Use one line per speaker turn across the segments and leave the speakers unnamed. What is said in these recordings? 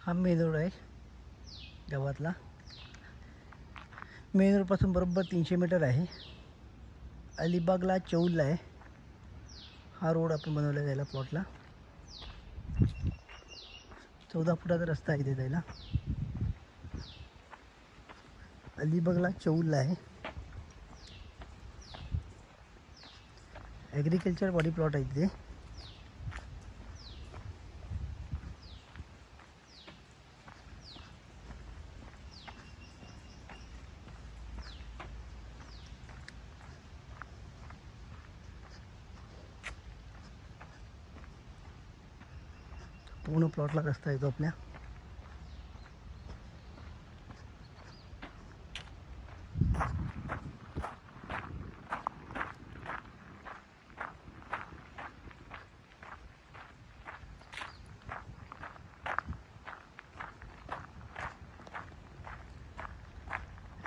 हा main road आहे गावातला. मेन रोडपासून बरोबर 300 मीटर आहे. अलिबागला चौलला आहे हा रोड आपण बनवला जायला प्लॉटला. 14 फुटाचा रस्ता आहे इथे जायला. अलिबागला चौलला आहे. ॲग्रिकल्चर बॉडी प्लॉट आहे तिथे. पूर्ण प्लॉटला रस्ता येतो आपल्या.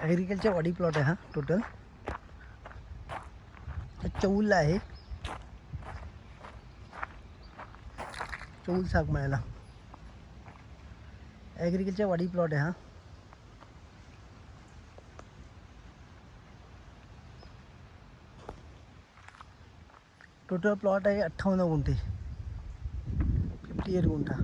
ॲग्रिकल्चर बॉडी प्लॉट आहे हा टोटल. चौलला आहे. चौल साग मिळाला. ॲग्रिकल्चर वाडी प्लॉट आहे हा. टोटल प्लॉट आहे 58 गुंठे, 58 गुंठा.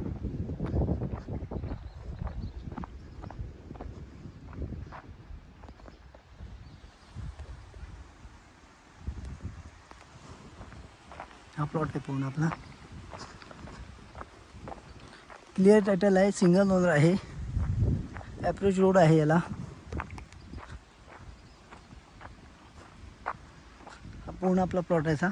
हा प्लॉट आहे पूर्ण आपला. क्लिअर टायटल आहे. सिंगल ओनर आहे. अप्रोच रोड आहे याला. हा पूर्ण आपला प्लॉट आहे सा.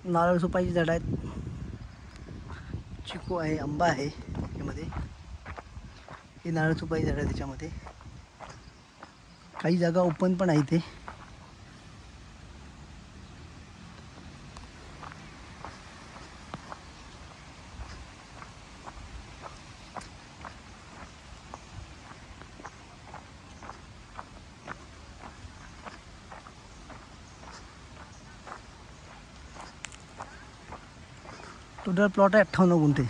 नारळ सुपारीची झाडं आहेत. चिकू आहे, आंबा आहे यामध्ये. हे नारळ सुपारी झाड आहे त्याच्यामध्ये. काही जागा ओपन पण आहे इथे. टोटल प्लॉट आहे 58 गुंठे.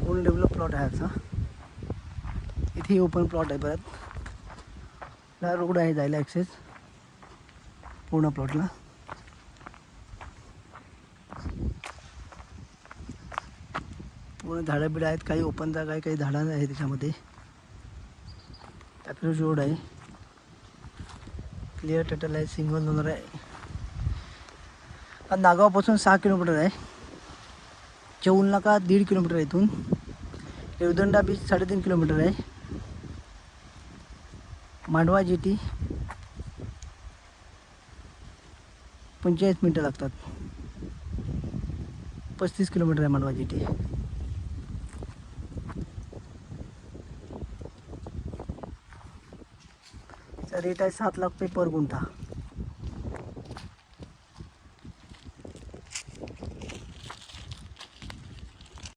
पूर्ण डेव्हलप प्लॉट आहे याचा. इथे ओपन प्लॉट आहे. परत हा रोड आहे जायला ॲक्सेस पूर्ण प्लॉटला. पूर्ण झाडं बिडं आहेत. काही ओपन जागा आहे, काही झाडं आहे त्याच्यामध्ये. अप्रोच रोड आहे. क्लिअर टायटल आहे. सिंगल ओनर आहे. हा नागावपासून 6 किलोमीटर आहे. चौल नाका 1.5 किलोमीटर आहे इथून. रेवदंडा बीच 3.5 किलोमीटर आहे. मांडवा जेटी 45 मिनटं लागतात. 35 किलोमीटर आहे मांडवा जेटी. रेट आहे 7 लाख रुपये पर गुंठा.